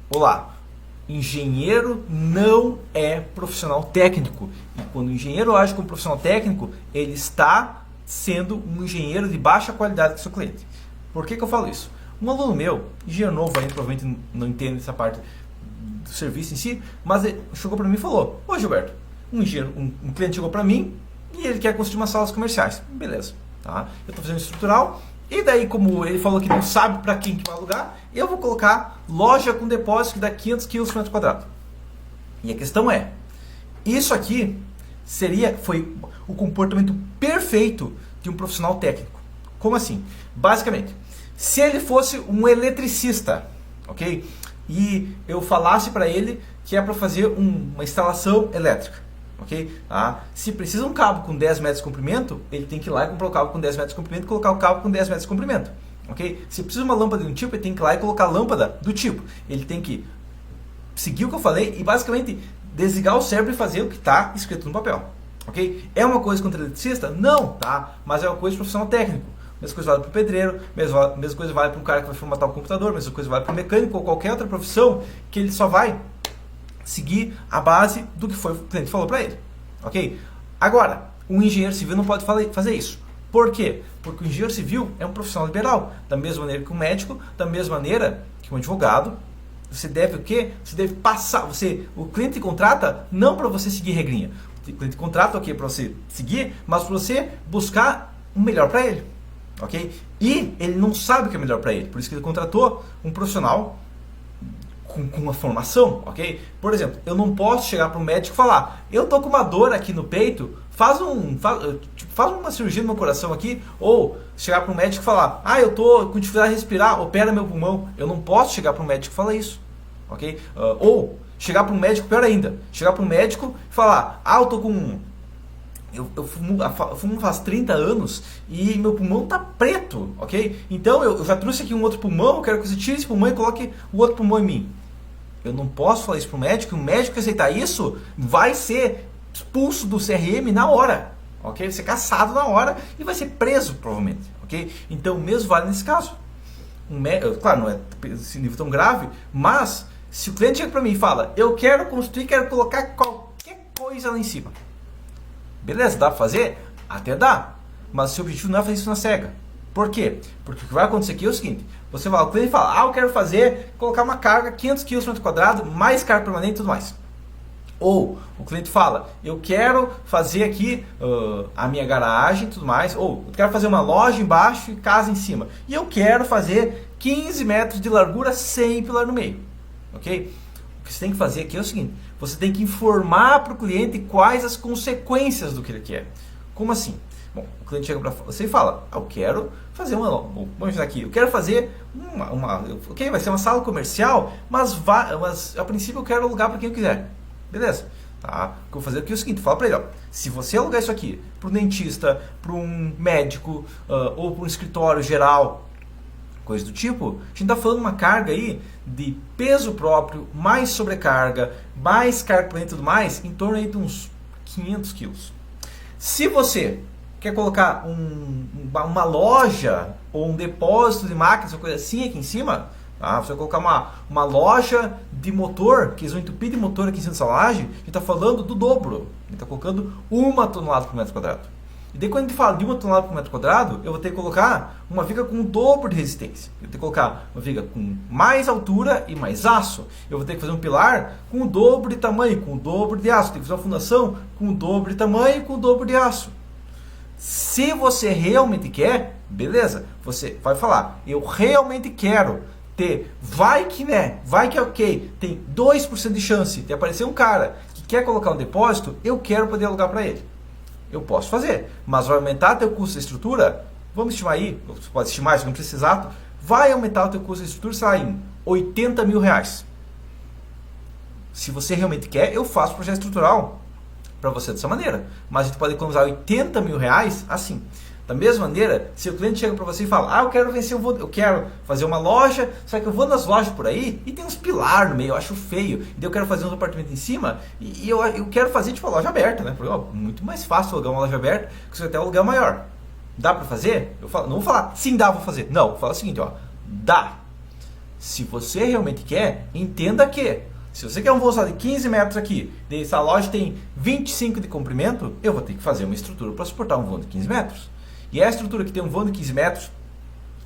Olá, engenheiro não é profissional técnico. E quando o engenheiro age como profissional técnico, ele está sendo um engenheiro de baixa qualidade com o seu cliente. Por que eu falo isso? Um aluno meu, engenheiro novo ainda, provavelmente não entende essa parte do serviço em si, mas ele chegou para mim e falou: ô Gilberto, um cliente chegou para mim e ele quer construir umas salas comerciais. Beleza, tá? Eu estou fazendo estrutural. E daí, como ele falou que não sabe para quem que vai alugar, eu vou colocar loja com depósito que dá 500 quilos por metro quadrado. E a questão é, isso aqui foi o comportamento perfeito de um profissional técnico. Como assim? Basicamente, se ele fosse um eletricista, ok? E eu falasse para ele que é para fazer uma instalação elétrica. Ok? Se precisa um cabo com 10 metros de comprimento, ele tem que ir lá e comprar o cabo com 10 metros de comprimento e colocar o cabo com 10 metros de comprimento. Ok? Se precisa uma lâmpada de um tipo, ele tem que ir lá e colocar a lâmpada do tipo. Ele tem que seguir o que eu falei e basicamente desligar o cérebro e fazer o que está escrito no papel. Ok? É uma coisa contra o eletricista? Não, tá? Mas é uma coisa profissional técnico. Mesma coisa vale para o pedreiro, mesma coisa vale para um cara que vai formatar o computador, mesma coisa vale para o mecânico ou qualquer outra profissão que ele só vai seguir a base do que foi o cliente falou para ele, ok? Agora, um engenheiro civil não pode fazer isso. Por quê? Porque o engenheiro civil é um profissional liberal, da mesma maneira que um médico, da mesma maneira que um advogado. Você deve o quê? Você deve passar, o cliente contrata não para você seguir regrinha. O cliente contrata para você seguir, mas para você buscar o melhor para ele, ok? E ele não sabe o que é melhor para ele, por isso que ele contratou um profissional com uma formação, ok? Por exemplo, eu não posso chegar para um médico e falar: eu tô com uma dor aqui no peito, faz uma cirurgia no meu coração aqui. Ou chegar para um médico e falar: eu tô com dificuldade de respirar, opera meu pulmão. Eu não posso chegar para um médico e falar isso, ok? Ou chegar para um médico, pior ainda, chegar para um médico e falar: eu tô com... Eu fumo faz 30 anos e meu pulmão tá preto, ok? Então eu já trouxe aqui um outro pulmão, eu quero que você tire esse pulmão e coloque o outro pulmão em mim. Eu não posso falar isso para o médico, e o médico que aceitar isso vai ser expulso do CRM na hora, ok? Vai ser caçado na hora e vai ser preso, provavelmente, ok? Então o mesmo vale nesse caso. Claro, não é esse nível tão grave, mas se o cliente chega para mim e fala: eu quero construir, quero colocar qualquer coisa lá em cima. Beleza, dá para fazer? Até dá. Mas o seu objetivo não é fazer isso na cega. Por quê? Porque o que vai acontecer aqui é o seguinte: o cliente fala: eu quero colocar uma carga 500 kg por metro quadrado, mais carga permanente e tudo mais. Ou o cliente fala: eu quero fazer aqui a minha garagem e tudo mais. Ou eu quero fazer uma loja embaixo e casa em cima. E eu quero fazer 15 metros de largura sem pilar no meio. Ok? O que você tem que fazer aqui é o seguinte: você tem que informar para o cliente quais as consequências do que ele quer. Como assim? Bom, o cliente chega para você e fala: eu quero fazer vamos imaginar aqui, eu quero fazer ok, vai ser uma sala comercial, mas a princípio eu quero alugar para quem eu quiser. Beleza? Tá? O que eu vou fazer aqui é o seguinte: fala para ele, se você alugar isso aqui para um dentista, para um médico ou para um escritório geral, coisa do tipo, a gente está falando uma carga aí de peso próprio, mais sobrecarga, mais carga por dentro e tudo mais, em torno aí de uns 500 quilos. Se você quer colocar uma loja ou um depósito de máquinas, uma coisa assim aqui em cima, tá? Você vai colocar uma loja de motor, que eles vão entupir de motor aqui em cima dessa laje, a gente está falando do dobro. A gente está colocando 1 tonelada por metro quadrado. E daí quando a gente fala de 1 tonelada por metro quadrado, eu vou ter que colocar uma viga com o dobro de resistência. Eu vou ter que colocar uma viga com mais altura e mais aço. Eu vou ter que fazer um pilar com o dobro de tamanho, com o dobro de aço. Tem que fazer uma fundação com o dobro de tamanho e com o dobro de aço. Se você realmente quer, beleza, você vai falar: eu realmente quero ter, vai que é ok, tem 2% de chance de aparecer um cara que quer colocar um depósito, eu quero poder alugar para ele. Eu posso fazer, mas vai aumentar teu custo da estrutura? Vamos estimar aí, você pode estimar, se não precisa exato, vai aumentar o teu custo da estrutura, sei lá, em 80 mil reais. Se você realmente quer, eu faço o projeto estrutural para você dessa maneira, mas a gente pode economizar 80 mil reais assim. Da mesma maneira, se o cliente chega para você e fala: eu quero fazer uma loja, só que eu vou nas lojas por aí e tem uns pilares no meio, eu acho feio, e eu quero fazer uns apartamentos em cima e eu quero fazer tipo a loja aberta, né? Porque, muito mais fácil alugar uma loja aberta que você vai ter um aluguel maior. Dá para fazer? Não vou falar sim, dá, vou fazer. Não, vou falar o seguinte: dá. Se você realmente quer, entenda que se você quer um voo só de 15 metros aqui, e essa loja tem 25 de comprimento, eu vou ter que fazer uma estrutura para suportar um voo de 15 metros. E a estrutura que tem um voo de 15 metros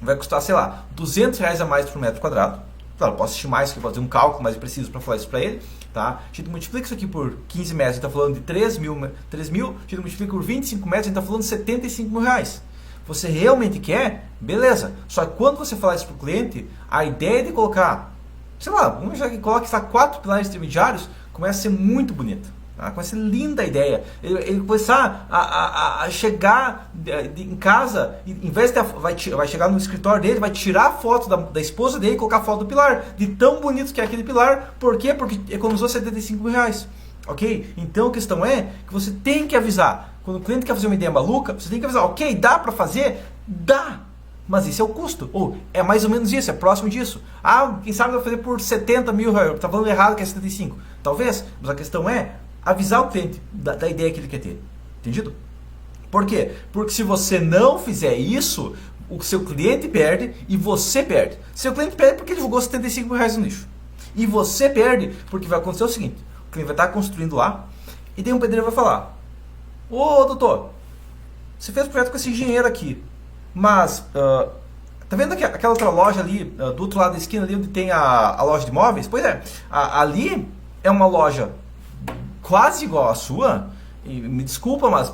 vai custar, sei lá, R$200 a mais por metro quadrado. Claro, posso estimar isso, que eu vou fazer um cálculo mais preciso para falar isso para ele. Tá? A gente multiplica isso aqui por 15 metros, a gente está falando de 3 mil. A gente multiplica por 25 metros, a gente está falando de R$75.000. Você realmente quer? Beleza. Só que quando você falar isso para o cliente, a ideia de colocar, sei lá, vamos já que coloque 4 pilares intermediários, começa a ser muito bonita. Tá? Começa a ser linda a ideia. Ele começar a chegar em casa, em vez de vai chegar no escritório dele, vai tirar a foto da esposa dele e colocar a foto do pilar. De tão bonito que é aquele pilar. Por quê? Porque economizou R$75.000. Ok? Então a questão é que você tem que avisar. Quando o cliente quer fazer uma ideia maluca, você tem que avisar. Ok, dá para fazer? Dá! Mas isso é o custo. Ou é mais ou menos isso, é próximo disso. Ah, quem sabe vai fazer por R$70.000. Está falando errado que é 75. Talvez, mas a questão é avisar o cliente da ideia que ele quer ter. Entendido? Por quê? Porque se você não fizer isso, o seu cliente perde e você perde. Seu cliente perde porque ele jogou R$75.000 no lixo. E você perde porque vai acontecer o seguinte. O cliente vai estar construindo lá e daí um pedreiro vai falar: ô doutor, você fez o projeto com esse engenheiro aqui, mas tá vendo aquela outra loja ali, do outro lado da esquina ali onde tem a loja de imóveis? Pois é, ali é uma loja quase igual à sua, e me desculpa, mas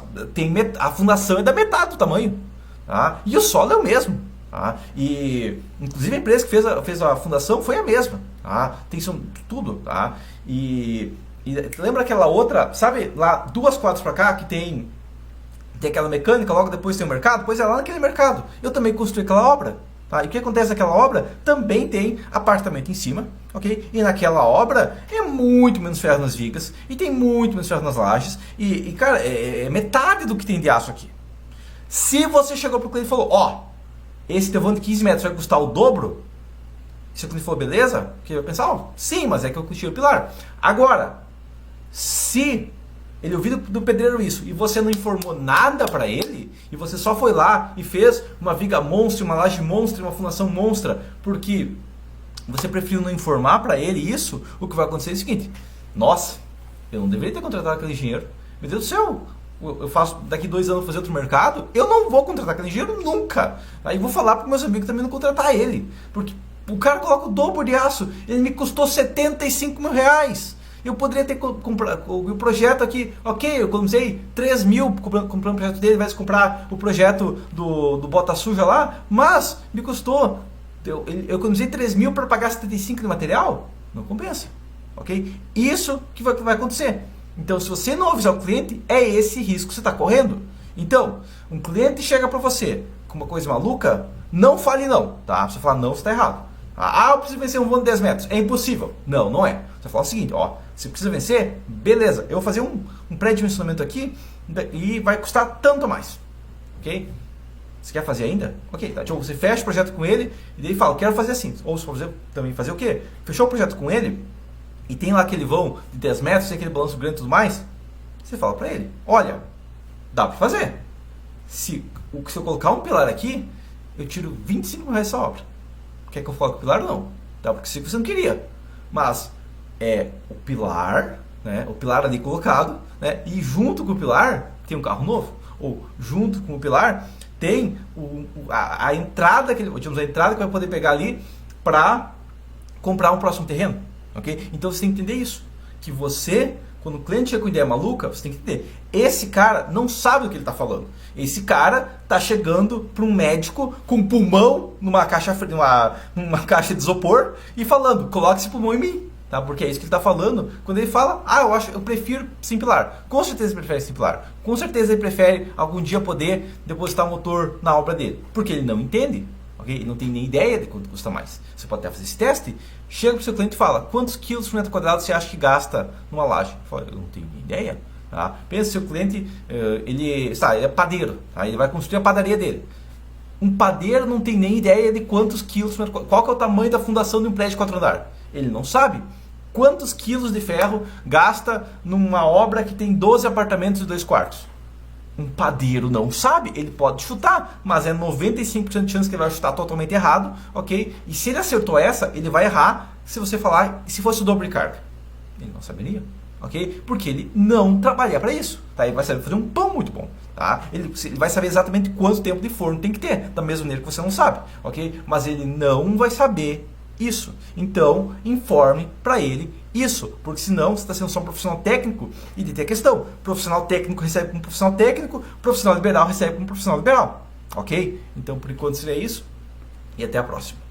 a fundação é da metade do tamanho, tá? E o solo é o mesmo, tá? E inclusive a empresa que fez a fundação foi a mesma, tá? Tem tudo, tá? E lembra aquela outra, sabe, lá 2 quadras para cá que tem aquela mecânica, logo depois tem o mercado? Pois é, lá naquele mercado eu também construí aquela obra. Tá? E o que acontece naquela obra? Também tem apartamento em cima, ok? E naquela obra é muito menos ferro nas vigas, e tem muito menos ferro nas lajes, e cara, é metade do que tem de aço aqui. Se você chegou para o cliente e falou, ó, esse teu vão de 15 metros vai custar o dobro, se o cliente falou, beleza, que vai pensar, ó, sim, mas é que eu curti o pilar. Agora, se ele ouviu do pedreiro isso e você não informou nada para ele, e você só foi lá e fez uma viga monstra, uma laje monstra, uma fundação monstra, porque você preferiu não informar para ele isso, o que vai acontecer é o seguinte: nossa, eu não deveria ter contratado aquele engenheiro. Meu Deus do céu, eu faço daqui 2 anos fazer outro mercado, eu não vou contratar aquele engenheiro nunca. Aí vou falar para meus amigos também não contratar ele, porque o cara coloca o dobro de aço, ele me custou R$75.000. Eu poderia ter comprado o projeto aqui, ok, eu economizei 3 mil comprando o projeto dele, ao invés de comprar o projeto do Bota Suja lá, mas me custou, eu economizei 3 mil para pagar 75 de material, não compensa, ok? Isso que vai acontecer. Então, se você não avisar o cliente, é esse risco que você está correndo. Então, um cliente chega para você com uma coisa maluca, não fale não, tá? Você fala não, você está errado. Ah, eu preciso vencer um voo de 10 metros. É impossível. Não, não é. Você fala o seguinte, ó, você precisa vencer, beleza, eu vou fazer um pré-dimensionamento aqui e vai custar tanto a mais. Ok? Você quer fazer ainda? Ok, tá. Então você fecha o projeto com ele e daí fala, quero fazer assim. Ou você pode também fazer o quê? Fechou o projeto com ele e tem lá aquele vão de 10 metros, tem aquele balanço grande e tudo mais. Você fala para ele, olha, dá para fazer. Se eu colocar um pilar aqui, eu tiro R$25.000 essa obra. Quer que eu coloque o pilar? Não. Tá? Porque você não queria. Mas é o pilar, né? O pilar ali colocado, né? E junto com o pilar tem um carro novo. Ou junto com o pilar tem a entrada, digamos, a entrada que vai poder pegar ali para comprar um próximo terreno. Ok? Então você tem que entender isso. Que você, quando o cliente chega com ideia maluca, você tem que entender. Esse cara não sabe do que ele está falando. Esse cara está chegando para um médico com um pulmão numa caixa de isopor e falando, coloque esse pulmão em mim. Tá? Porque é isso que ele está falando quando ele fala, eu prefiro sem pilar. Com certeza ele prefere sem pilar. Com certeza ele prefere algum dia poder depositar um motor na obra dele. Porque ele não entende. Okay? Ele não tem nem ideia de quanto custa mais. Você pode até fazer esse teste. Chega para o seu cliente e fala, quantos quilos por metro quadrado você acha que gasta numa laje? Fala, eu não tenho nem ideia. Tá? Pensa, seu cliente, ele é padeiro. Tá? Ele vai construir a padaria dele. Um padeiro não tem nem ideia de quantos quilos, qual que é o tamanho da fundação de um prédio de 4 andares. Ele não sabe quantos quilos de ferro gasta numa obra que tem 12 apartamentos e 2 quartos. um padeiro não sabe, ele pode chutar, mas é 95% de chance que ele vai chutar totalmente errado, ok? E se ele acertou essa, ele vai errar se você falar, se fosse o dobro de carga. Ele não saberia, ok? Porque ele não trabalha para isso, tá? Ele vai saber fazer um pão muito bom, tá? Ele vai saber exatamente quanto tempo de forno tem que ter, da mesma maneira que você não sabe, ok? Mas ele não vai saber isso. Então, informe para ele isso, porque senão você está sendo só um profissional técnico e de ter questão. Profissional técnico recebe como profissional técnico, profissional liberal recebe como profissional liberal, ok? Então, por enquanto seria isso e até a próxima.